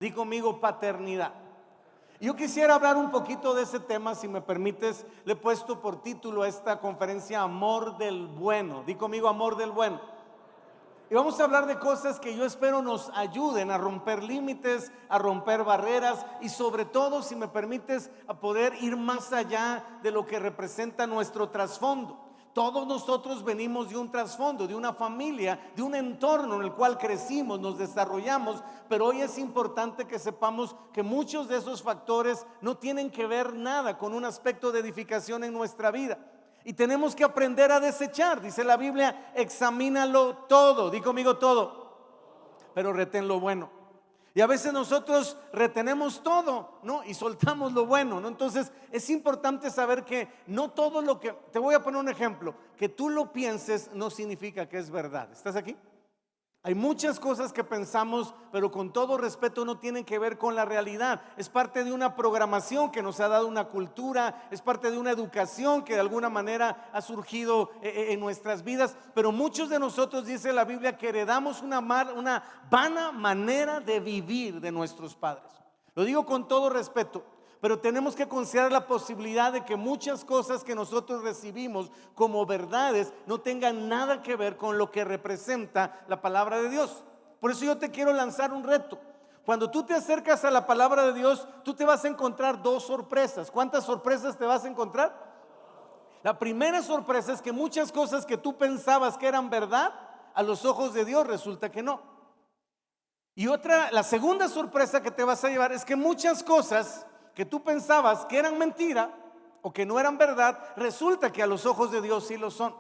Di conmigo paternidad. Yo quisiera hablar un poquito de ese tema, si me permites. Le he puesto por título a esta conferencia Amor del Bueno. Di conmigo amor del bueno. Y vamos a hablar de cosas que yo espero nos ayuden a romper límites, a romper barreras y sobre todo, si me permites, a poder ir más allá de lo que representa nuestro trasfondo. Todos nosotros venimos de un trasfondo, de una familia, de un entorno en el cual crecimos, nos desarrollamos, pero hoy es importante que sepamos que muchos de esos factores no tienen que ver nada con un aspecto de edificación en nuestra vida. Y tenemos que aprender a desechar. Dice la Biblia, examínalo todo. Di conmigo todo, pero retén lo bueno. Y a veces nosotros retenemos todo, ¿no? Y soltamos lo bueno, ¿no? Entonces es importante saber que no todo lo que, te voy a poner un ejemplo, que tú lo pienses no significa que es verdad. ¿Estás aquí? Hay muchas cosas que pensamos, pero con todo respeto no tienen que ver con la realidad. Es parte de una programación que nos ha dado una cultura, es parte de una educación que de alguna manera ha surgido en nuestras vidas. Pero muchos de nosotros, dice la Biblia, que heredamos una vana manera de vivir de nuestros padres. Lo digo con todo respeto. Pero tenemos que considerar la posibilidad de que muchas cosas que nosotros recibimos como verdades no tengan nada que ver con lo que representa la palabra de Dios. Por eso yo te quiero lanzar un reto. Cuando tú te acercas a la palabra de Dios, tú te vas a encontrar dos sorpresas. ¿Cuántas sorpresas te vas a encontrar? La primera sorpresa es que muchas cosas que tú pensabas que eran verdad, a los ojos de Dios resulta que no. Y la segunda sorpresa que te vas a llevar es que muchas cosas que tú pensabas que eran mentira o que no eran verdad, resulta que a los ojos de Dios sí lo son.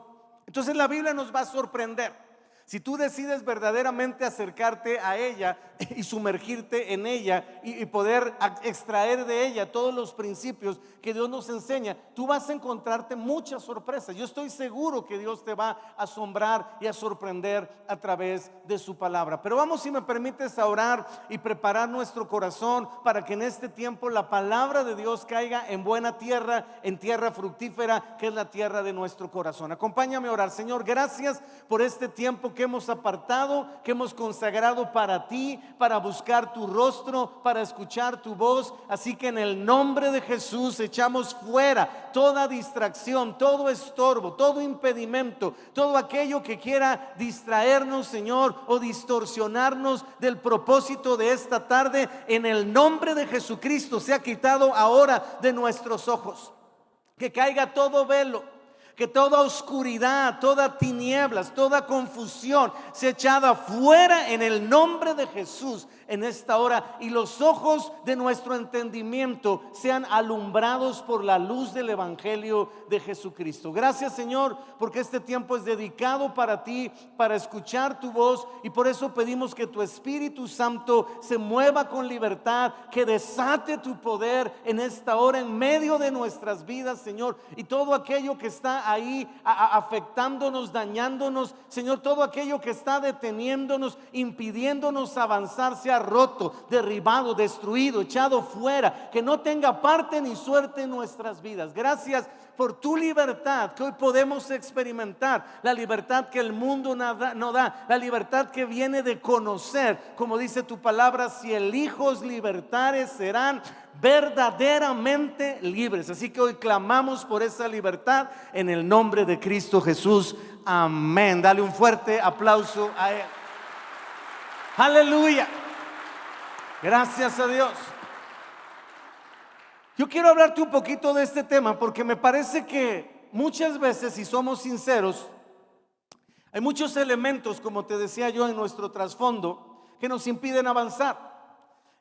Entonces la Biblia nos va a sorprender. Si tú decides verdaderamente acercarte a ella y sumergirte en ella y poder extraer de ella todos los principios que Dios nos enseña, tú vas a encontrarte muchas sorpresas. Yo estoy seguro que Dios te va a asombrar y a sorprender a través de su palabra. Pero vamos, si me permites, a orar y preparar nuestro corazón para que en este tiempo la palabra de Dios caiga en buena tierra, en tierra fructífera, que es la tierra de nuestro corazón. Acompáñame a orar. Señor, gracias por este tiempo que hemos apartado, que hemos consagrado para ti, para buscar tu rostro, para escuchar tu voz. Así que en el nombre de Jesús echamos fuera toda distracción, todo estorbo, todo impedimento, todo aquello que quiera distraernos, Señor, o distorsionarnos del propósito de esta tarde. En el nombre de Jesucristo sea quitado ahora de nuestros ojos. Que caiga todo velo, que toda oscuridad, toda tinieblas, toda confusión sea echada fuera en el nombre de Jesús en esta hora, y los ojos de nuestro entendimiento sean alumbrados por la luz del Evangelio de Jesucristo. Gracias, Señor, porque este tiempo es dedicado para ti, para escuchar tu voz, y por eso pedimos que tu Espíritu Santo se mueva con libertad, que desate tu poder en esta hora en medio de nuestras vidas, Señor, y todo aquello que está ahí afectándonos, dañándonos, Señor, todo aquello que está deteniéndonos, impidiéndonos avanzar, sea roto, derribado, destruido, echado fuera, que no tenga parte ni suerte en nuestras vidas. Gracias por tu libertad que hoy podemos experimentar, la libertad que el mundo no da, la libertad que viene de conocer, como dice tu palabra, si el Hijo os libertare, serán verdaderamente libres. Así que hoy clamamos por esa libertad en el nombre de Cristo Jesús. Amén. Dale un fuerte aplauso a Él. Aleluya. Gracias a Dios. Yo quiero hablarte un poquito de este tema porque me parece que muchas veces, si somos sinceros, hay muchos elementos, como te decía yo, en nuestro trasfondo que nos impiden avanzar.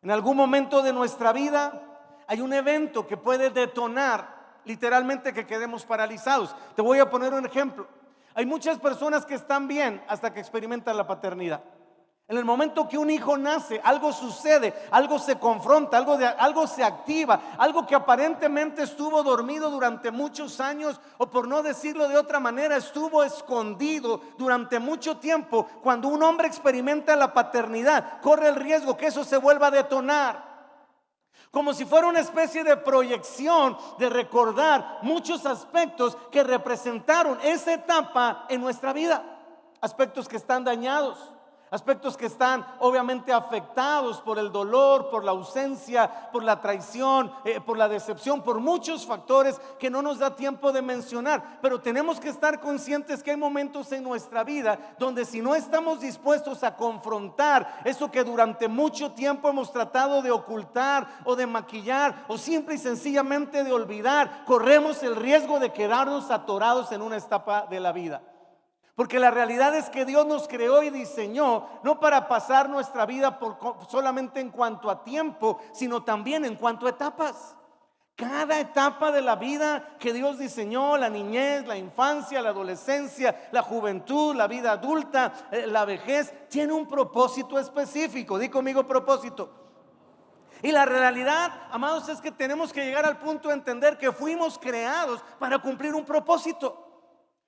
En algún momento de nuestra vida hay un evento que puede detonar literalmente que quedemos paralizados. Te voy a poner un ejemplo. Hay muchas personas que están bien hasta que experimentan la paternidad. En el momento que un hijo nace, algo sucede, algo se confronta, algo se activa, algo que aparentemente estuvo dormido durante muchos años, o por no decirlo de otra manera, estuvo escondido durante mucho tiempo. Cuando un hombre experimenta la paternidad, corre el riesgo que eso se vuelva a detonar, como si fuera una especie de proyección de recordar muchos aspectos que representaron esa etapa en nuestra vida, aspectos que están dañados, Aspectos que están obviamente afectados por el dolor, por la ausencia, por la traición, por la decepción, por muchos factores que no nos da tiempo de mencionar. Pero tenemos que estar conscientes que hay momentos en nuestra vida donde si no estamos dispuestos a confrontar eso que durante mucho tiempo hemos tratado de ocultar o de maquillar o simple y sencillamente de olvidar, corremos el riesgo de quedarnos atorados en una etapa de la vida. Porque la realidad es que Dios nos creó y diseñó no para pasar nuestra vida solamente en cuanto a tiempo, sino también en cuanto a etapas. Cada etapa de la vida que Dios diseñó, la niñez, la infancia, la adolescencia, la juventud, la vida adulta, la vejez, tiene un propósito específico. Di conmigo propósito. Y la realidad, amados, es que tenemos que llegar al punto de entender que fuimos creados para cumplir un propósito.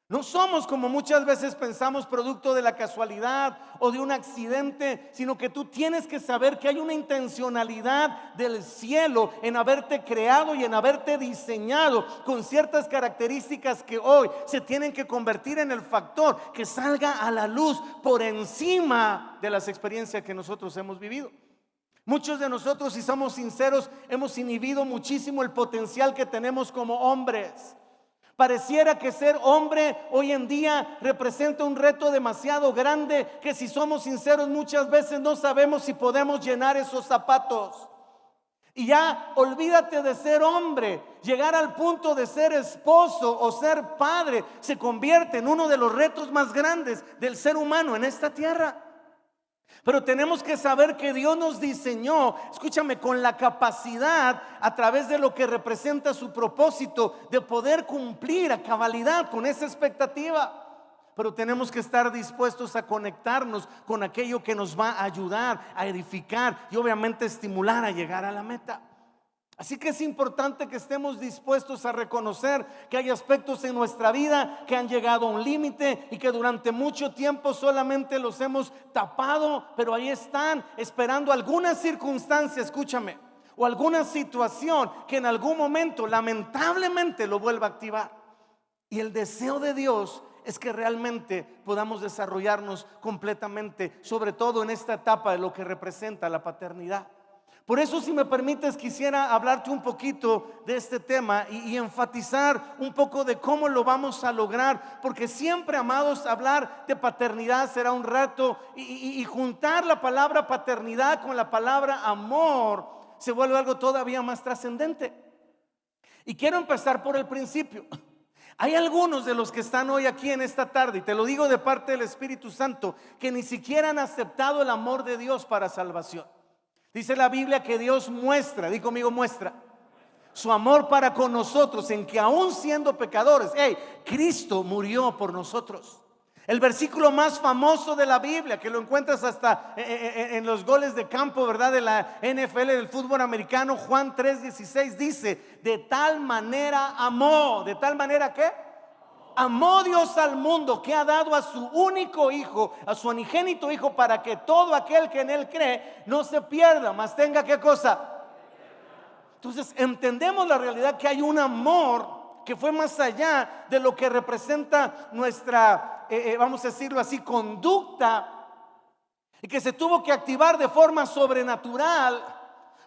No somos, como muchas veces pensamos, producto de la casualidad o de un accidente, sino que tú tienes que saber que hay una intencionalidad del cielo en haberte creado y en haberte diseñado con ciertas características que hoy se tienen que convertir en el factor que salga a la luz por encima de las experiencias que nosotros hemos vivido. Muchos de nosotros, si somos sinceros, hemos inhibido muchísimo el potencial que tenemos como hombres. Pareciera que ser hombre hoy en día representa un reto demasiado grande que, si somos sinceros, muchas veces no sabemos si podemos llenar esos zapatos. Y ya olvídate de ser hombre, llegar al punto de ser esposo o ser padre se convierte en uno de los retos más grandes del ser humano en esta tierra. Pero tenemos que saber que Dios nos diseñó, escúchame, con la capacidad a través de lo que representa su propósito de poder cumplir a cabalidad con esa expectativa. Pero tenemos que estar dispuestos a conectarnos con aquello que nos va a ayudar, a edificar y obviamente estimular a llegar a la meta. Así que es importante que estemos dispuestos a reconocer que hay aspectos en nuestra vida que han llegado a un límite y que durante mucho tiempo solamente los hemos tapado, pero ahí están esperando alguna circunstancia, escúchame, o alguna situación que en algún momento lamentablemente lo vuelva a activar. Y el deseo de Dios es que realmente podamos desarrollarnos completamente, sobre todo en esta etapa de lo que representa la paternidad. Por eso, si me permites, quisiera hablarte un poquito de este tema y enfatizar un poco de cómo lo vamos a lograr, porque siempre, amados, hablar de paternidad será un reto y juntar la palabra paternidad con la palabra amor se vuelve algo todavía más trascendente. Y quiero empezar por el principio. Hay algunos de los que están hoy aquí en esta tarde, y te lo digo de parte del Espíritu Santo, que ni siquiera han aceptado el amor de Dios para salvación. Dice la Biblia que Dios muestra, di conmigo, muestra su amor para con nosotros en que aún siendo pecadores, Cristo murió por nosotros. El versículo más famoso de la Biblia, que lo encuentras hasta en los goles de campo, ¿verdad?, de la NFL, del fútbol americano, Juan 3:16 dice: de tal manera amó, ¿de tal manera qué? Amó Dios al mundo, que ha dado a su único hijo, a su unigénito hijo, para que todo aquel que en él cree no se pierda, mas tenga ¿qué cosa? Entonces entendemos la realidad que hay un amor que fue más allá de lo que representa nuestra, vamos a decirlo así, conducta, y que se tuvo que activar de forma sobrenatural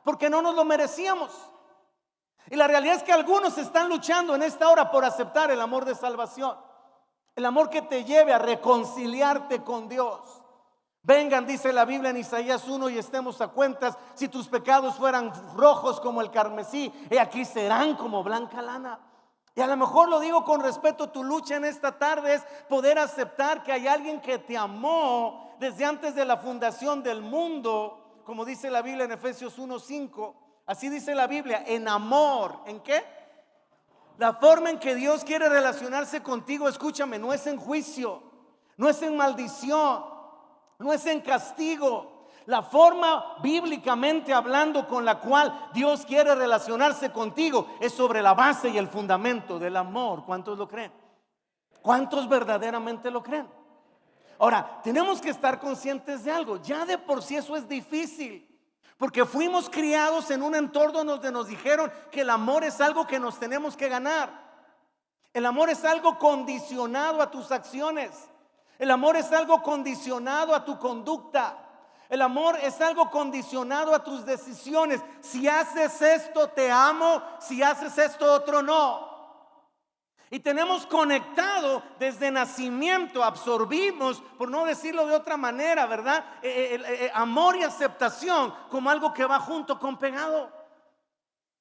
porque no nos lo merecíamos. Y la realidad es que algunos están luchando en esta hora por aceptar el amor de salvación, el amor que te lleve a reconciliarte con Dios. Vengan, dice la Biblia en Isaías 1, y estemos a cuentas. Si tus pecados fueran rojos como el carmesí, he aquí serán como blanca lana. Y a lo mejor lo digo con respeto, tu lucha en esta tarde es poder aceptar que hay alguien que te amó desde antes de la fundación del mundo, como dice la Biblia en Efesios 1:5. Así dice la Biblia, en amor. ¿En qué? La forma en que Dios quiere relacionarse contigo, escúchame, no es en juicio, no es en maldición, no es en castigo. La forma bíblicamente hablando con la cual Dios quiere relacionarse contigo es sobre la base y el fundamento del amor. ¿Cuántos lo creen? ¿Cuántos verdaderamente lo creen? Ahora, tenemos que estar conscientes de algo. Ya de por sí eso es difícil, porque fuimos criados en un entorno donde nos dijeron que el amor es algo que nos tenemos que ganar. El amor es algo condicionado a tus acciones. El amor es algo condicionado a tu conducta. El amor es algo condicionado a tus decisiones. Si haces esto, te amo. Si haces esto, otro no. Y tenemos conectado desde nacimiento, absorbimos, por no decirlo de otra manera, ¿verdad? Amor y aceptación como algo que va junto con pegado.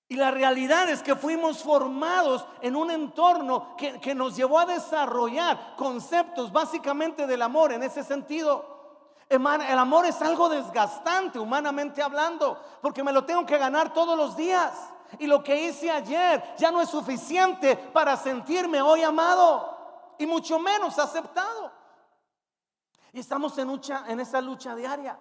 Y la realidad es que fuimos formados en un entorno que nos llevó a desarrollar conceptos básicamente del amor en ese sentido. El amor es algo desgastante, humanamente hablando, porque me lo tengo que ganar todos los días. Y lo que hice ayer ya no es suficiente para sentirme hoy amado, y mucho menos aceptado. Y estamos en esa lucha diaria.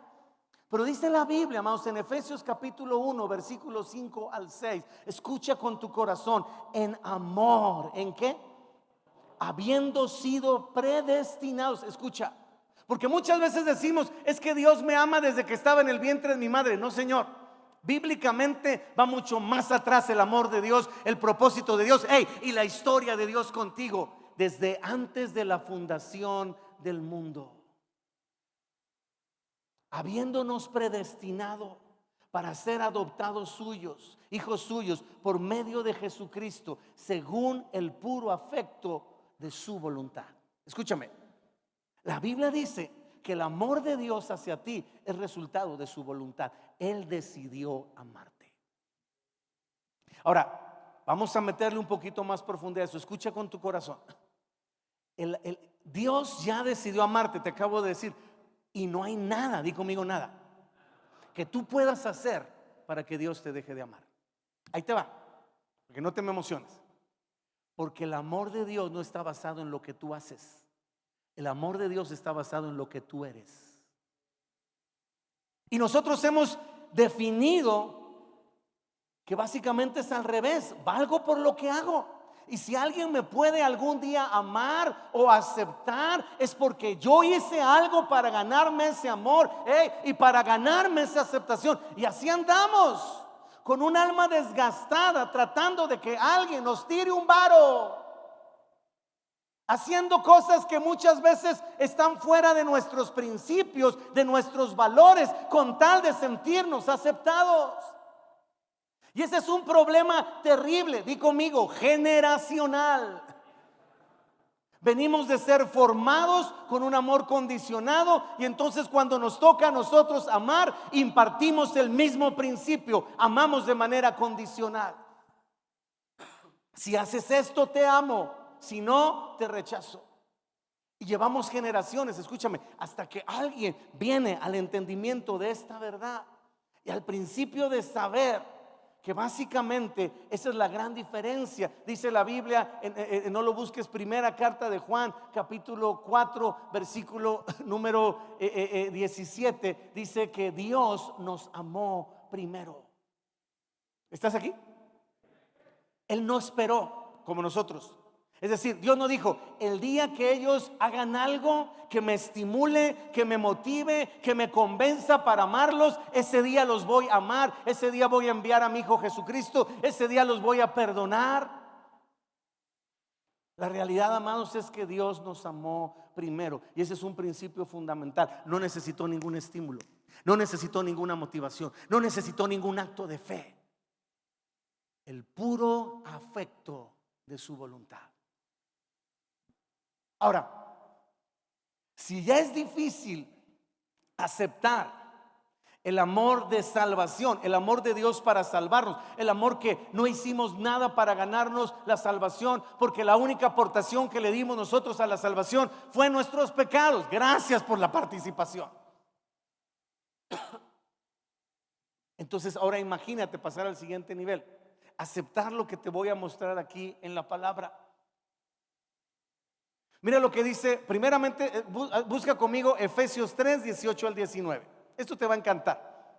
Pero dice la Biblia, amados, en Efesios capítulo 1, versículos 5 al 6. Escucha con tu corazón. En amor, ¿en qué? Habiendo sido predestinados. Escucha, porque muchas veces decimos, es que Dios me ama desde que estaba en el vientre de mi madre. No, Señor. Bíblicamente va mucho más atrás el amor de Dios, el propósito de Dios, y la historia de Dios contigo desde antes de la fundación del mundo, habiéndonos predestinado para ser adoptados suyos, hijos suyos, por medio de Jesucristo, según el puro afecto de su voluntad. Escúchame, la Biblia dice que el amor de Dios hacia ti es resultado de su voluntad. Él decidió amarte. Ahora, vamos a meterle un poquito más profundidad a eso. Escucha con tu corazón. Dios ya decidió amarte, te acabo de decir. Y no hay nada, di conmigo nada, que tú puedas hacer para que Dios te deje de amar. Ahí te va, porque no te me emociones. Porque el amor de Dios no está basado en lo que tú haces. El amor de Dios está basado en lo que tú eres. Y nosotros hemos definido que básicamente es al revés. Valgo por lo que hago. Y si alguien me puede algún día amar o aceptar, es porque yo hice algo para ganarme ese amor, y para ganarme esa aceptación. Y así andamos, con un alma desgastada, tratando de que alguien nos tire un varo, haciendo cosas que muchas veces están fuera de nuestros principios, de nuestros valores, con tal de sentirnos aceptados. Y ese es un problema terrible, di conmigo, generacional. Venimos de ser formados con un amor condicionado, y entonces cuando nos toca a nosotros amar, impartimos el mismo principio, amamos de manera condicional. Si haces esto, te amo. Si no, te rechazo. Y llevamos generaciones, escúchame, hasta que alguien viene al entendimiento de esta verdad y al principio de saber que básicamente esa es la gran diferencia. Dice la Biblia, no lo busques, primera carta de Juan, capítulo 4, versículo número 17, dice que Dios nos amó primero. ¿Estás aquí? Él no esperó como nosotros. Es decir, Dios no dijo, el día que ellos hagan algo que me estimule, que me motive, que me convenza para amarlos, ese día los voy a amar, ese día voy a enviar a mi Hijo Jesucristo, ese día los voy a perdonar. La realidad, amados, es que Dios nos amó primero, y ese es un principio fundamental. No necesitó ningún estímulo, no necesitó ninguna motivación, no necesitó ningún acto de fe. El puro afecto de su voluntad. Ahora, si ya es difícil aceptar el amor de salvación, el amor de Dios para salvarnos, el amor que no hicimos nada para ganarnos la salvación, porque la única aportación que le dimos nosotros a la salvación fue nuestros pecados. Gracias por la participación. Entonces ahora imagínate pasar al siguiente nivel, aceptar lo que te voy a mostrar aquí en la palabra. Mira lo que dice, primeramente busca conmigo Efesios 3, 18 al 19. Esto te va a encantar.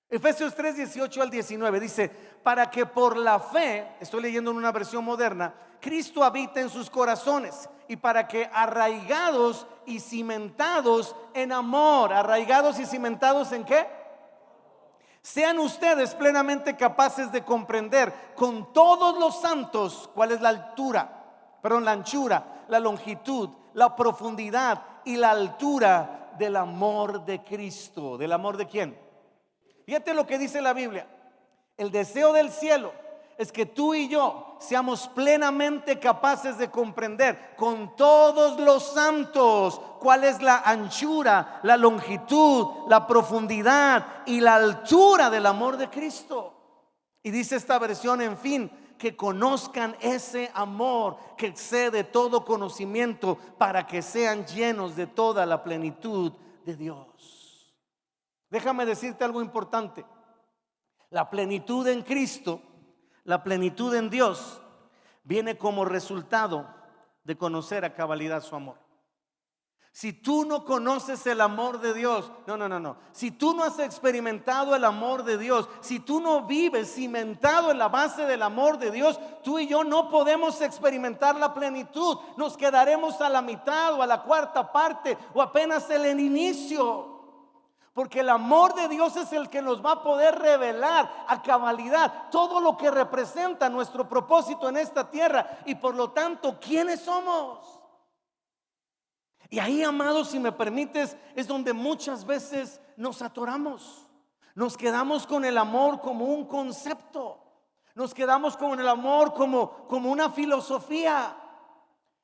Efesios 3, 18 al 19 dice, para que por la fe, estoy leyendo en una versión moderna, Cristo habita en sus corazones, y para que arraigados y cimentados en amor, arraigados y cimentados ¿en qué? Sean ustedes plenamente capaces de comprender con todos los santos cuál es la anchura, la longitud, la profundidad y la altura del amor de Cristo. ¿Del amor de quién? Fíjate lo que dice la Biblia. El deseo del cielo es que tú y yo seamos plenamente capaces de comprender con todos los santos cuál es la anchura, la longitud, la profundidad y la altura del amor de Cristo. Y dice esta versión, en fin, que conozcan ese amor que excede todo conocimiento, para que sean llenos de toda la plenitud de Dios. Déjame decirte algo importante. La plenitud en Cristo, la plenitud en Dios, viene como resultado de conocer a cabalidad su amor. Si tú no conoces el amor de Dios, no. Si tú no has experimentado el amor de Dios, si tú no vives cimentado en la base del amor de Dios, tú y yo no podemos experimentar la plenitud. Nos quedaremos a la mitad o a la cuarta parte o apenas en el inicio. Porque el amor de Dios es el que nos va a poder revelar a cabalidad todo lo que representa nuestro propósito en esta tierra y por lo tanto, ¿quiénes somos? Y ahí, amados, si me permites, es donde muchas veces nos atoramos. Nos quedamos con el amor como un concepto. Nos quedamos con el amor como una filosofía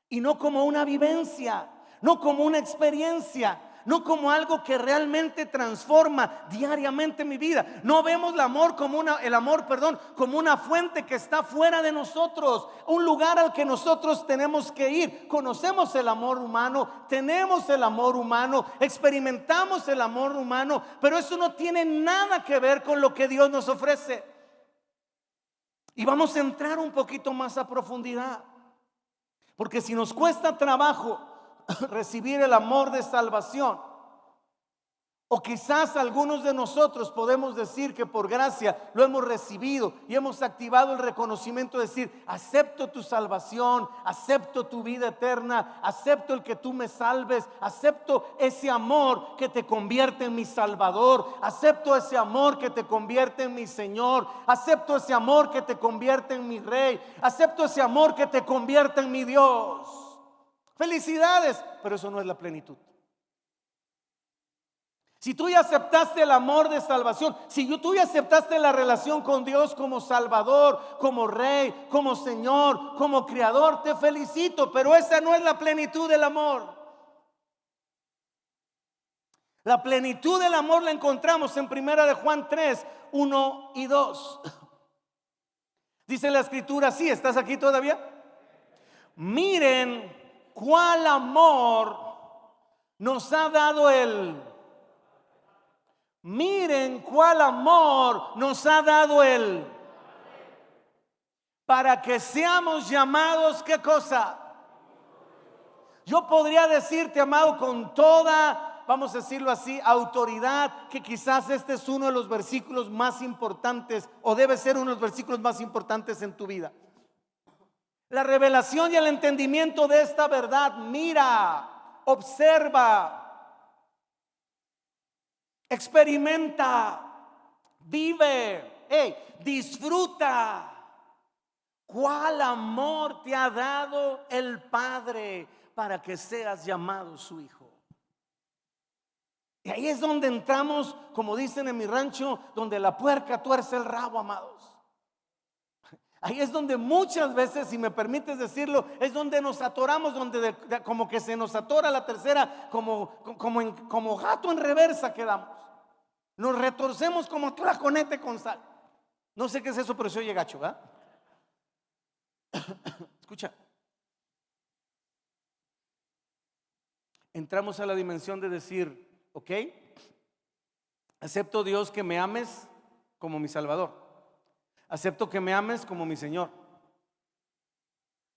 y no como una vivencia, no como una experiencia, no como algo que realmente transforma diariamente mi vida. No vemos el amor como una fuente que está fuera de nosotros, un lugar al que nosotros tenemos que ir. Conocemos el amor humano, tenemos el amor humano, experimentamos el amor humano, pero eso no tiene nada que ver con lo que Dios nos ofrece. Y vamos a entrar un poquito más a profundidad, porque si nos cuesta trabajo recibir el amor de salvación, o quizás algunos de nosotros podemos decir que por gracia lo hemos recibido y hemos activado el reconocimiento de decir: acepto tu salvación, acepto tu vida eterna, acepto el que tú me salves, acepto ese amor que te convierte en mi Salvador, acepto ese amor que te convierte en mi Señor, acepto ese amor que te convierte en mi Rey, acepto ese amor que te convierte en mi Dios. Felicidades, pero eso no es la plenitud. Si tú ya aceptaste el amor de salvación, si tú ya aceptaste la relación con Dios como Salvador, como Rey, como Señor, como Creador, te felicito, pero esa no es la plenitud del amor. La plenitud del amor la encontramos en 1 de Juan 3, 1 y 2. Dice la escritura así, ¿estás aquí todavía? Miren cuál amor nos ha dado Él. Miren cuál amor nos ha dado Él, para que seamos llamados, ¿qué cosa? Yo podría decirte, amado, con toda, vamos a decirlo así, autoridad, que quizás este es uno de los versículos más importantes, o debe ser uno de los versículos más importantes en tu vida. La revelación y el entendimiento de esta verdad. Mira, observa, experimenta, vive, disfruta. ¿Cuál amor te ha dado el Padre para que seas llamado su hijo? Y ahí es donde entramos, como dicen en mi rancho, donde la puerca tuerce el rabo, amados. Ahí es donde muchas veces, si me permites decirlo, es donde nos atoramos, donde como que se nos atora la tercera, como gato en reversa quedamos. Nos retorcemos como tlaconete con sal. No sé qué es eso, pero se oye gacho, ¿verdad? Escucha. Entramos a la dimensión de decir: ok, acepto, Dios, que me ames como mi Salvador. Acepto que me ames como mi Señor,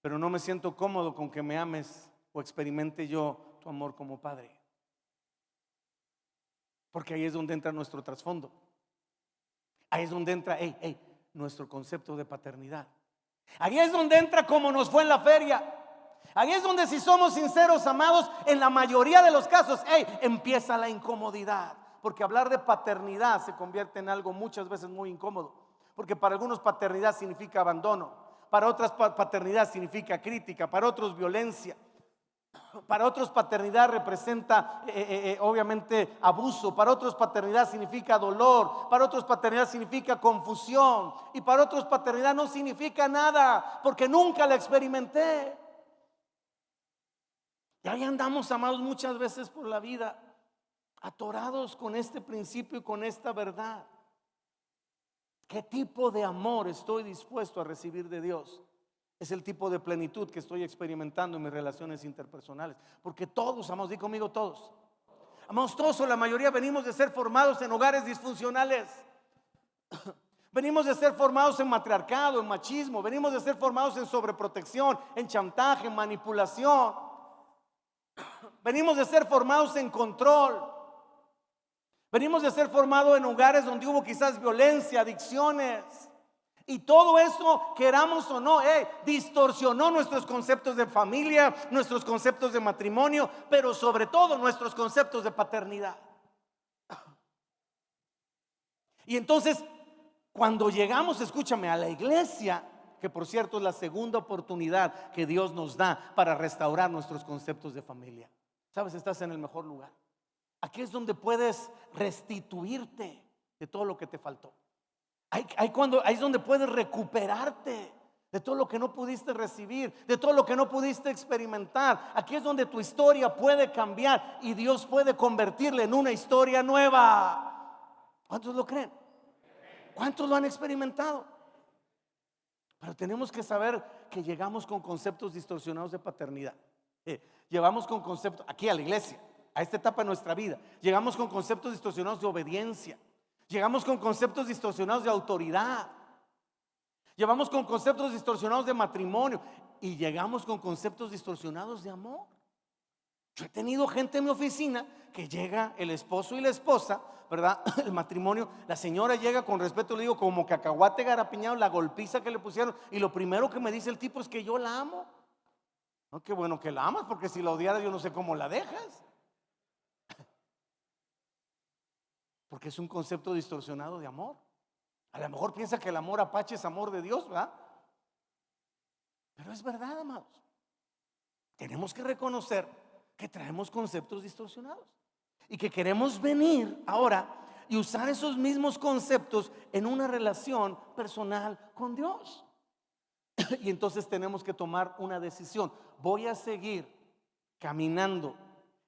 pero no me siento cómodo con que me ames o experimente yo tu amor como Padre. Porque ahí es donde entra nuestro trasfondo. Ahí es donde entra nuestro concepto de paternidad. Ahí es donde entra como nos fue en la feria. Ahí es donde, si somos sinceros, amados, en la mayoría de los casos empieza la incomodidad. Porque hablar de paternidad se convierte en algo muchas veces muy incómodo. Porque para algunos paternidad significa abandono, para otras paternidad significa crítica, para otros violencia. Para otros paternidad representa obviamente abuso, para otros paternidad significa dolor, para otros paternidad significa confusión y para otros paternidad no significa nada porque nunca la experimenté. Y ahí andamos, amados, muchas veces por la vida atorados con este principio y con esta verdad. ¿Qué tipo de amor estoy dispuesto a recibir de Dios? Es el tipo de plenitud que estoy experimentando en mis relaciones interpersonales. Porque todos, amados, di conmigo todos. Amados, todos o la mayoría venimos de ser formados en hogares disfuncionales. Venimos de ser formados en matriarcado, en machismo. Venimos de ser formados en sobreprotección, en chantaje, en manipulación. Venimos de ser formados en control. Venimos de ser formados en hogares donde hubo quizás violencia, adicciones. Y todo eso, queramos o no, distorsionó nuestros conceptos de familia, nuestros conceptos de matrimonio, pero sobre todo nuestros conceptos de paternidad. Y entonces, cuando llegamos, escúchame, a la iglesia, que por cierto es la segunda oportunidad que Dios nos da para restaurar nuestros conceptos de familia. ¿Sabes? Estás en el mejor lugar. Aquí es donde puedes restituirte de todo lo que te faltó. Ahí es donde puedes recuperarte de todo lo que no pudiste recibir, de todo lo que no pudiste experimentar. Aquí es donde tu historia puede cambiar y Dios puede convertirla en una historia nueva. ¿Cuántos lo creen? ¿Cuántos lo han experimentado? Pero tenemos que saber que llegamos con conceptos distorsionados de paternidad. Llevamos con conceptos, aquí a la iglesia, a esta etapa de nuestra vida, llegamos con conceptos distorsionados de obediencia. Llegamos con conceptos distorsionados de autoridad. Llevamos con conceptos distorsionados de matrimonio. Y llegamos con conceptos distorsionados de amor. Yo he tenido gente en mi oficina que llega el esposo y la esposa, ¿verdad? El matrimonio, la señora llega con respeto, le digo como cacahuate garapiñado, la golpiza que le pusieron. Y lo primero que me dice el tipo es que yo la amo. No, qué bueno que la amas, porque si la odiaras yo no sé cómo la dejas. Porque es un concepto distorsionado de amor. A lo mejor piensa que el amor apache es amor de Dios, ¿verdad? Pero es verdad, amados. Tenemos que reconocer que traemos conceptos distorsionados y que queremos venir ahora y usar esos mismos conceptos en una relación personal con Dios. Y entonces tenemos que tomar una decisión. Voy a seguir caminando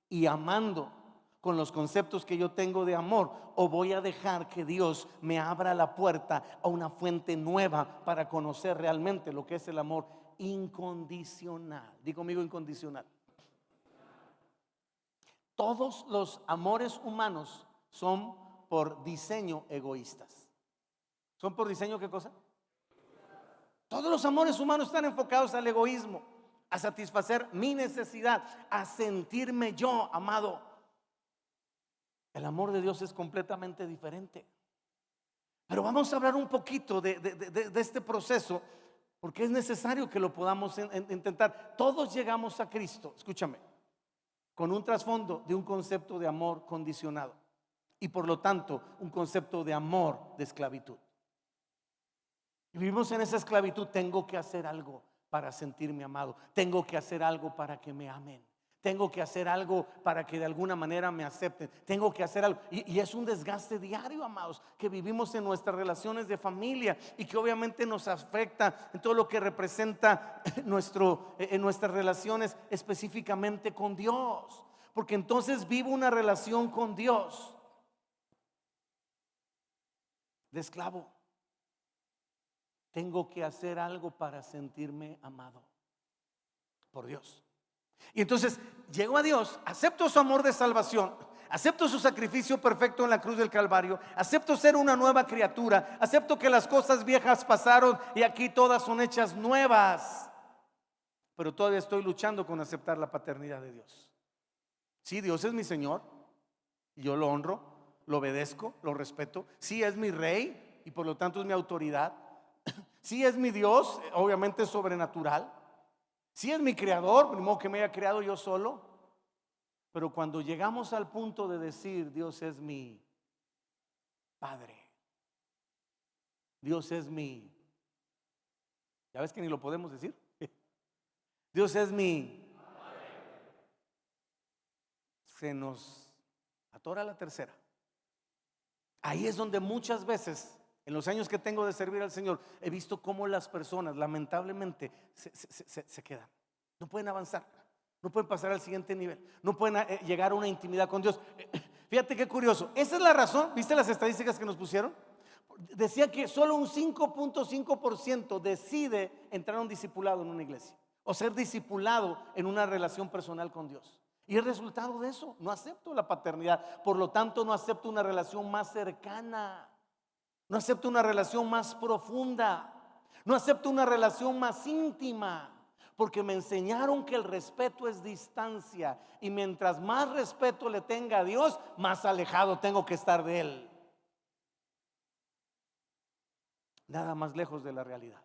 y amando con los conceptos que yo tengo de amor, o voy a dejar que Dios me abra la puerta a una fuente nueva para conocer realmente lo que es el amor incondicional. Di conmigo incondicional. Todos los amores humanos son por diseño egoístas. ¿Son por diseño qué cosa? Todos los amores humanos están enfocados al egoísmo, a satisfacer mi necesidad, a sentirme yo amado. El amor de Dios es completamente diferente. Pero vamos a hablar un poquito de este proceso, porque es necesario que lo podamos intentar. Todos llegamos a Cristo, escúchame, con un trasfondo de un concepto de amor condicionado y por lo tanto un concepto de amor de esclavitud. Y vivimos en esa esclavitud. Tengo que hacer algo para sentirme amado, tengo que hacer algo para que me amen, tengo que hacer algo para que de alguna manera me acepten, tengo que hacer algo. Y es un desgaste diario, amados, que vivimos en nuestras relaciones de familia y que obviamente nos afecta en todo lo que representa en nuestras relaciones específicamente con Dios. Porque entonces vivo una relación con Dios de esclavo. Tengo que hacer algo para sentirme amado por Dios. Y entonces llego a Dios, acepto su amor de salvación, acepto su sacrificio perfecto en la cruz del Calvario, acepto ser una nueva criatura, acepto que las cosas viejas pasaron y aquí todas son hechas nuevas. Pero todavía estoy luchando con aceptar la paternidad de Dios. Sí, Dios es mi Señor y yo lo honro, lo obedezco, lo respeto. Sí, es mi rey y por lo tanto es mi autoridad. Sí, es mi Dios, obviamente es sobrenatural. Sí, es mi creador, ni modo que me haya creado yo solo. Pero cuando llegamos al punto de decir Dios es mi Padre, Dios es mi, ya ves que ni lo podemos decir, Dios es mi, se nos atora la tercera. Ahí es donde muchas veces, en los años que tengo de servir al Señor, he visto cómo las personas lamentablemente se quedan. No pueden avanzar, no pueden pasar al siguiente nivel, no pueden llegar a una intimidad con Dios. Fíjate qué curioso, esa es la razón. ¿Viste las estadísticas que nos pusieron? Decía que solo un 5.5% decide entrar a un discipulado en una iglesia o ser discipulado en una relación personal con Dios. Y el resultado de eso, no acepto la paternidad. Por lo tanto, no acepto una relación más cercana, no acepto una relación más profunda, no acepto una relación más íntima, porque me enseñaron que el respeto es distancia, y mientras más respeto le tenga a Dios, más alejado tengo que estar de Él. Nada más lejos de la realidad,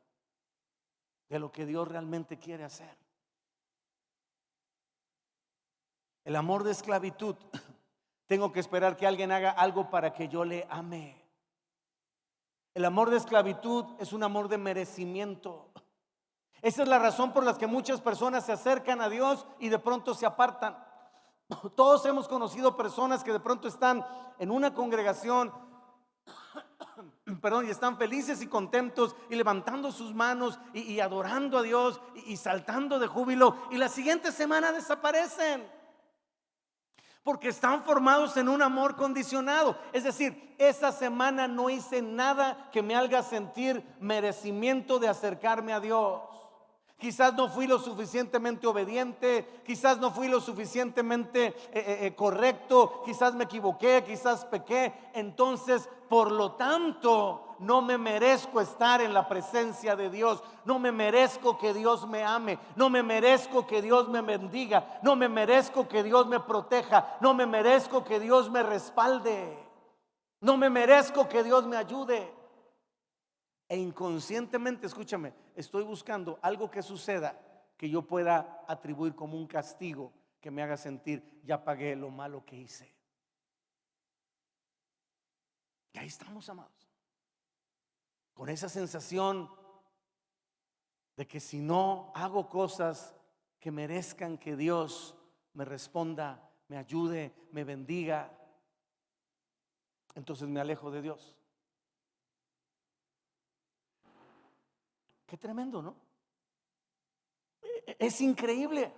de lo que Dios realmente quiere hacer. El amor de esclavitud, tengo que esperar que alguien haga algo para que yo le ame. El amor de esclavitud es un amor de merecimiento. Esa es la razón por la que muchas personas se acercan a Dios y de pronto se apartan. Todos hemos conocido personas que de pronto están en una congregación, y están felices y contentos y levantando sus manos y adorando a Dios y saltando de júbilo, y la siguiente semana desaparecen. Porque están formados en un amor condicionado. Es decir, esa semana no hice nada que me haga sentir merecimiento de acercarme a Dios. Quizás no fui lo suficientemente obediente, quizás no fui lo suficientemente correcto, quizás me equivoqué, quizás pequé. Entonces, por lo tanto, no me merezco estar en la presencia de Dios. No me merezco que Dios me ame. No me merezco que Dios me bendiga. No me merezco que Dios me proteja. No me merezco que Dios me respalde. No me merezco que Dios me ayude. E inconscientemente, escúchame, estoy buscando algo que suceda que yo pueda atribuir como un castigo que me haga sentir, ya pagué lo malo que hice. Y ahí estamos, amados, con esa sensación de que si no hago cosas que merezcan que Dios me responda, me ayude, me bendiga, entonces me alejo de Dios. Qué tremendo, ¿no? Es increíble,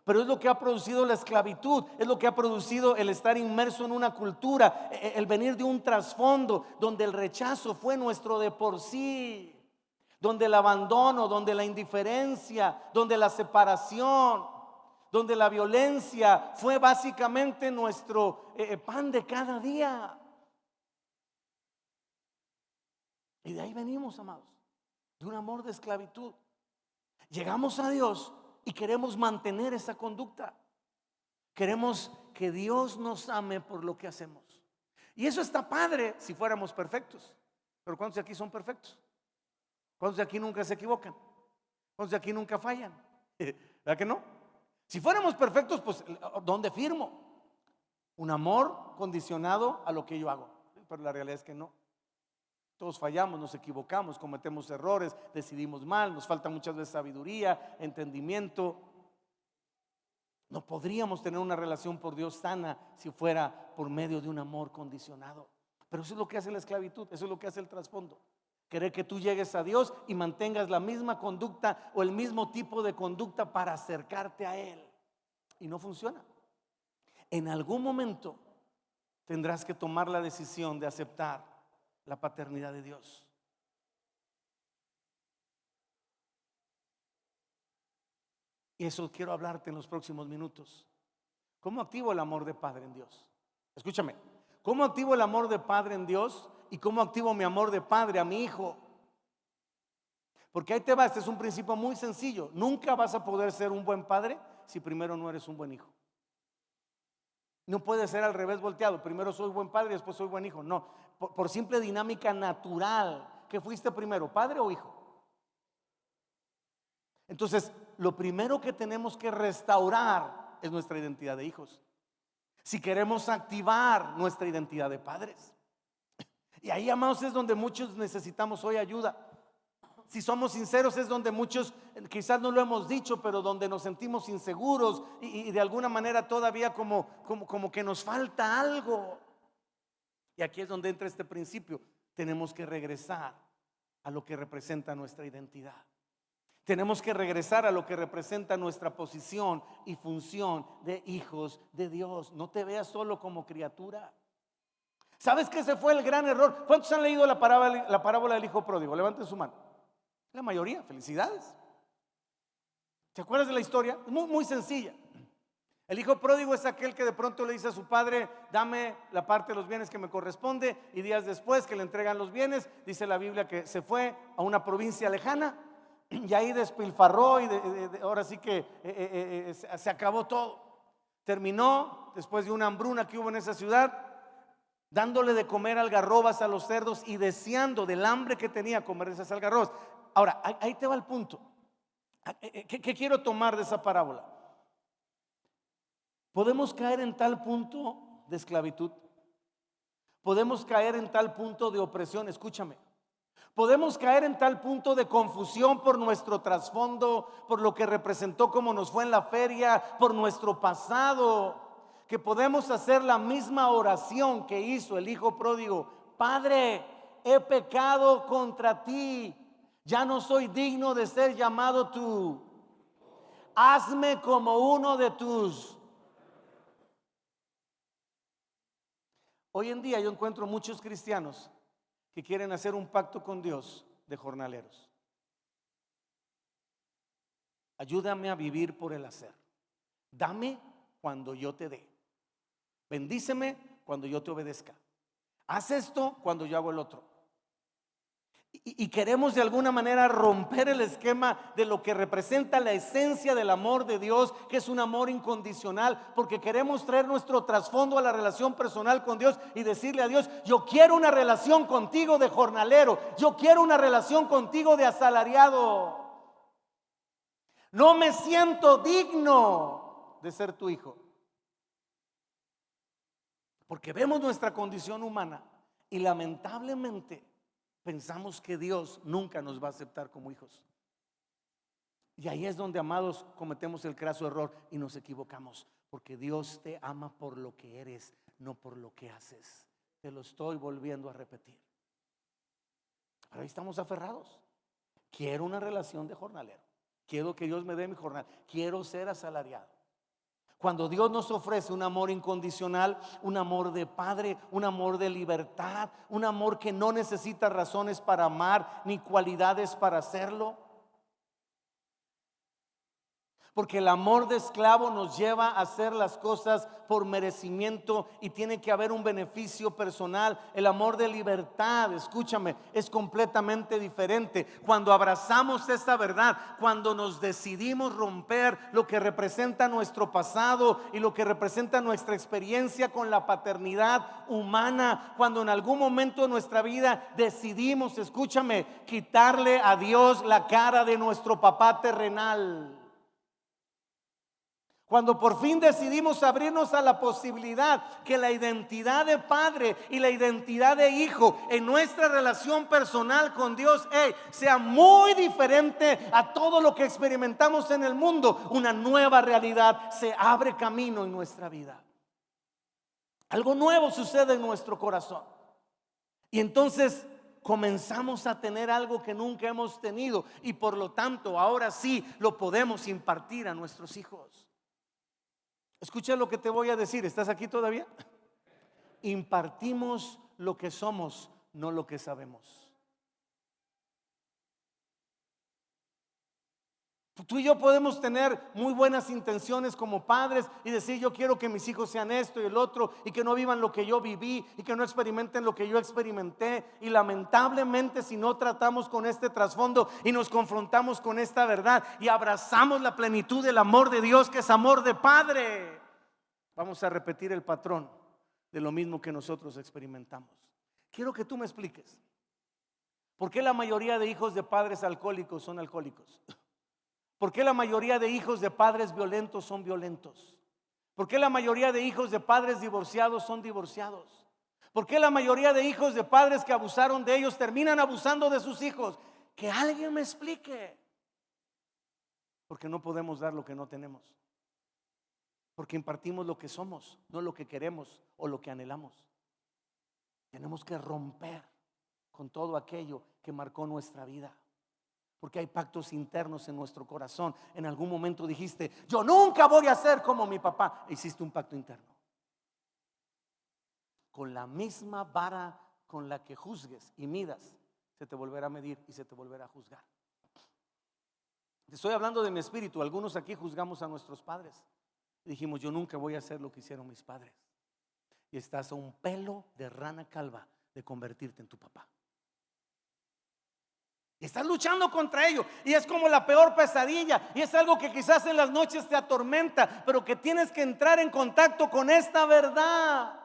pero es lo que ha producido la esclavitud, es lo que ha producido el estar inmerso en una cultura, el venir de un trasfondo donde el rechazo fue nuestro de por sí, donde el abandono, donde la indiferencia, donde la separación, donde la violencia fue básicamente nuestro pan de cada día. Y de ahí venimos, amados, de un amor de esclavitud. Llegamos a Dios y queremos mantener esa conducta. Queremos que Dios nos ame por lo que hacemos. Y eso está padre si fuéramos perfectos. Pero ¿cuántos de aquí son perfectos? ¿Cuántos de aquí nunca se equivocan? ¿Cuántos de aquí nunca fallan? ¿Verdad que no? Si fuéramos perfectos, pues ¿dónde firmo? Un amor condicionado a lo que yo hago. Pero la realidad es que no. Todos fallamos, nos equivocamos, cometemos errores, decidimos mal, nos falta muchas veces sabiduría, entendimiento. No podríamos tener una relación por Dios sana si fuera por medio de un amor condicionado. Pero eso es lo que hace la esclavitud, eso es lo que hace el trasfondo. Querer que tú llegues a Dios y mantengas la misma conducta o el mismo tipo de conducta para acercarte a Él. Y no funciona. En algún momento tendrás que tomar la decisión de aceptar la paternidad de Dios. Y eso quiero hablarte en los próximos minutos. ¿Cómo activo el amor de padre en Dios? Escúchame, ¿cómo activo el amor de padre en Dios? ¿Y cómo activo mi amor de padre a mi hijo? Porque ahí te va, este es un principio muy sencillo. Nunca vas a poder ser un buen padre si primero no eres un buen hijo. No puede ser al revés volteado. Primero soy buen padre y después soy buen hijo. No, por simple dinámica natural. ¿Qué fuiste primero, padre o hijo? Entonces, lo primero que tenemos que restaurar es nuestra identidad de hijos, si queremos activar nuestra identidad de padres. Y ahí, amados, es donde muchos necesitamos hoy ayuda. Si somos sinceros, es donde muchos, quizás no lo hemos dicho, pero donde nos sentimos inseguros y de alguna manera todavía como que nos falta algo. Y aquí es donde entra este principio. Tenemos que regresar a lo que representa nuestra identidad. Tenemos que regresar a lo que representa nuestra posición y función de hijos de Dios. No te veas solo como criatura. ¿Sabes que ese fue el gran error? ¿Cuántos han leído la parábola del hijo pródigo? Levanten su mano. La mayoría, felicidades. ¿Te acuerdas de la historia? Es muy, muy sencilla. El hijo pródigo es aquel que de pronto le dice a su padre: dame la parte de los bienes que me corresponde. Y días después que le entregan los bienes, dice la Biblia que se fue a una provincia lejana y ahí despilfarró y ahora sí que se acabó todo. Terminó, después de una hambruna que hubo en esa ciudad, dándole de comer algarrobas a los cerdos y deseando del hambre que tenía comer esas algarrobas. Ahora, ahí te va el punto. ¿Qué quiero tomar de esa parábola? Podemos caer en tal punto de esclavitud. Podemos caer en tal punto de opresión. Escúchame. Podemos caer en tal punto de confusión por nuestro trasfondo, por lo que representó como nos fue en la feria, por nuestro pasado, que podemos hacer la misma oración que hizo el hijo pródigo: Padre, he pecado contra ti, ya no soy digno de ser llamado tú, hazme como uno de tus. Hoy en día yo encuentro muchos cristianos que quieren hacer un pacto con Dios de jornaleros. Ayúdame a vivir por el hacer. Dame cuando yo te dé. Bendíceme cuando yo te obedezca. Haz esto cuando yo hago el otro. Y queremos de alguna manera romper el esquema de lo que representa la esencia del amor de Dios, que es un amor incondicional, porque queremos traer nuestro trasfondo a la relación personal con Dios y decirle a Dios: yo quiero una relación contigo de jornalero, yo quiero una relación contigo de asalariado. No me siento digno de ser tu hijo. Porque vemos nuestra condición humana y lamentablemente pensamos que Dios nunca nos va a aceptar como hijos. Y ahí es donde, amados, cometemos el craso error y nos equivocamos. Porque Dios te ama por lo que eres, no por lo que haces. Te lo estoy volviendo a repetir. Ahora ahí estamos aferrados. Quiero una relación de jornalero. Quiero que Dios me dé mi jornal. Quiero ser asalariado. Cuando Dios nos ofrece un amor incondicional, un amor de padre, un amor de libertad, un amor que no necesita razones para amar ni cualidades para hacerlo. Porque el amor de esclavo nos lleva a hacer las cosas por merecimiento y tiene que haber un beneficio personal. El amor de libertad, escúchame, es completamente diferente. Cuando abrazamos esta verdad, cuando nos decidimos romper lo que representa nuestro pasado y lo que representa nuestra experiencia con la paternidad humana, cuando en algún momento de nuestra vida decidimos, escúchame, quitarle a Dios la cara de nuestro papá terrenal. Cuando por fin decidimos abrirnos a la posibilidad que la identidad de padre y la identidad de hijo en nuestra relación personal con Dios sea muy diferente a todo lo que experimentamos en el mundo, una nueva realidad se abre camino en nuestra vida. Algo nuevo sucede en nuestro corazón. Y entonces comenzamos a tener algo que nunca hemos tenido y por lo tanto ahora sí lo podemos impartir a nuestros hijos. Escucha lo que te voy a decir. ¿Estás aquí todavía? Impartimos lo que somos, no lo que sabemos. Tú y yo podemos tener muy buenas intenciones como padres y decir: yo quiero que mis hijos sean esto y el otro, y que no vivan lo que yo viví y que no experimenten lo que yo experimenté. Y lamentablemente, si no tratamos con este trasfondo y nos confrontamos con esta verdad y abrazamos la plenitud del amor de Dios, que es amor de padre, vamos a repetir el patrón de lo mismo que nosotros experimentamos. Quiero que tú me expliques ¿por qué la mayoría de hijos de padres alcohólicos son alcohólicos? ¿Por qué la mayoría de hijos de padres violentos son violentos? ¿Por qué la mayoría de hijos de padres divorciados son divorciados? ¿Por qué la mayoría de hijos de padres que abusaron de ellos terminan abusando de sus hijos? que alguien me explique. Porque no podemos dar lo que no tenemos. Porque impartimos lo que somos, no lo que queremos o lo que anhelamos. Tenemos que romper con todo aquello que marcó nuestra vida. Porque hay pactos internos en nuestro corazón. En algún momento dijiste: yo nunca voy a ser como mi papá. Hiciste un pacto interno. Con la misma vara con la que juzgues y midas, se te volverá a medir y se te volverá a juzgar. Estoy hablando de mi espíritu. Algunos aquí juzgamos a nuestros padres. Dijimos: yo nunca voy a hacer lo que hicieron mis padres. Y estás a un pelo de rana calva de convertirte en tu papá. Y estás luchando contra ello. Y es como la peor pesadilla. Y es algo que quizás en las noches te atormenta, pero que tienes que entrar en contacto con esta verdad.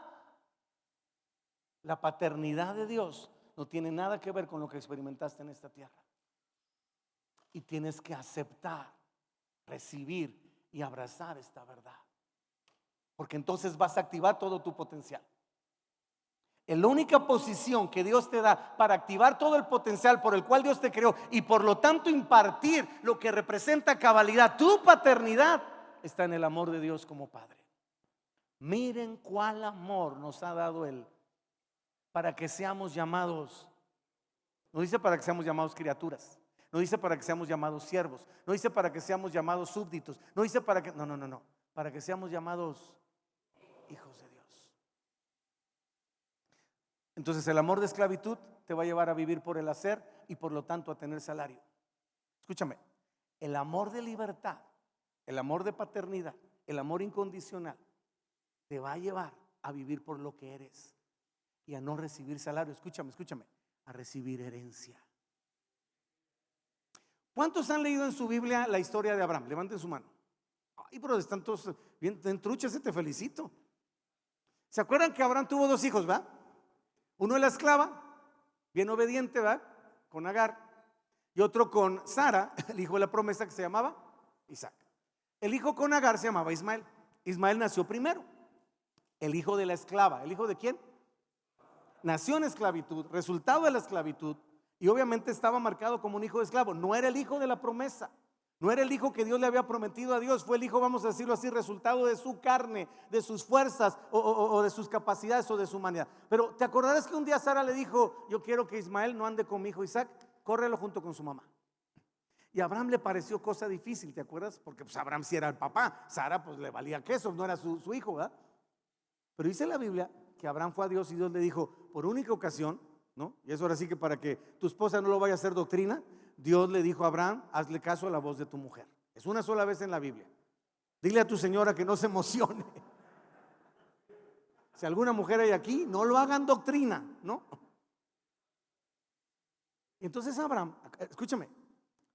La paternidad de Dios no tiene nada que ver con lo que experimentaste en esta tierra. Y tienes que aceptar, recibir y abrazar esta verdad. Porque entonces vas a activar todo tu potencial. La única posición que Dios te da para activar todo el potencial por el cual Dios te creó y por lo tanto impartir lo que representa cabalidad, tu paternidad, está en el amor de Dios como Padre. Miren cuál amor nos ha dado Él para que seamos llamados. No dice para que seamos llamados criaturas. No dice para que seamos llamados siervos. No dice para que seamos llamados súbditos. No dice para que, no. Para que seamos llamados hijos de Dios. Entonces el amor de esclavitud te va a llevar a vivir por el hacer y por lo tanto a tener salario. Escúchame, el amor de libertad, el amor de paternidad, el amor incondicional te va a llevar a vivir por lo que eres y a no recibir salario. Escúchame, a recibir herencia. ¿Cuántos han leído en su Biblia la historia de Abraham? Levanten su mano. Ay, pero están todos bien truchas, te felicito. ¿Se acuerdan que Abraham tuvo 2 hijos, va? Uno de la esclava, bien obediente, ¿va? Con Agar. Y otro con Sara, el hijo de la promesa, que se llamaba Isaac. El hijo con Agar se llamaba Ismael. Ismael nació primero. El hijo de la esclava. ¿El hijo de quién? Nació en esclavitud, resultado de la esclavitud. Y obviamente estaba marcado como un hijo de esclavo. No era el hijo de la promesa. No era el hijo que Dios le había prometido a Dios. Fue el hijo, vamos a decirlo así, resultado de su carne, de sus fuerzas o de sus capacidades o de su humanidad. Pero te acordarás que un día Sara le dijo: yo quiero que Ismael no ande con mi hijo Isaac, córrelo junto con su mamá. Y a Abraham le pareció cosa difícil, ¿te acuerdas? Porque pues Abraham sí era el papá, Sara pues le valía queso, no era su hijo, ¿verdad? Pero dice la Biblia que Abraham fue a Dios y Dios le dijo, por única ocasión, ¿no? Y eso ahora sí que para que tu esposa no lo vaya a hacer doctrina, Dios le dijo a Abraham: hazle caso a la voz de tu mujer. Es una sola vez en la Biblia. Dile a tu señora que no se emocione. Si alguna mujer hay aquí, no lo hagan doctrina, ¿no? Entonces Abraham, escúchame,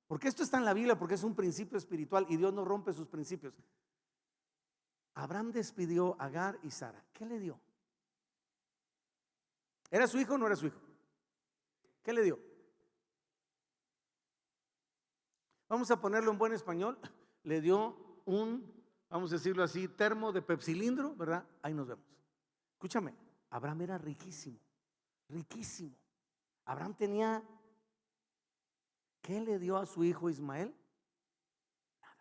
porque esto está en la Biblia, porque es un principio espiritual y Dios no rompe sus principios. Abraham despidió a Agar y Sara. ¿Qué le dio? ¿Era su hijo o no era su hijo? ¿Qué le dio? Vamos a ponerlo en buen español. Le dio un, vamos a decirlo así, termo de pepsilindro, ¿verdad? Ahí nos vemos. Escúchame, Abraham era riquísimo, riquísimo. Abraham tenía, ¿qué le dio a su hijo Ismael? Nada.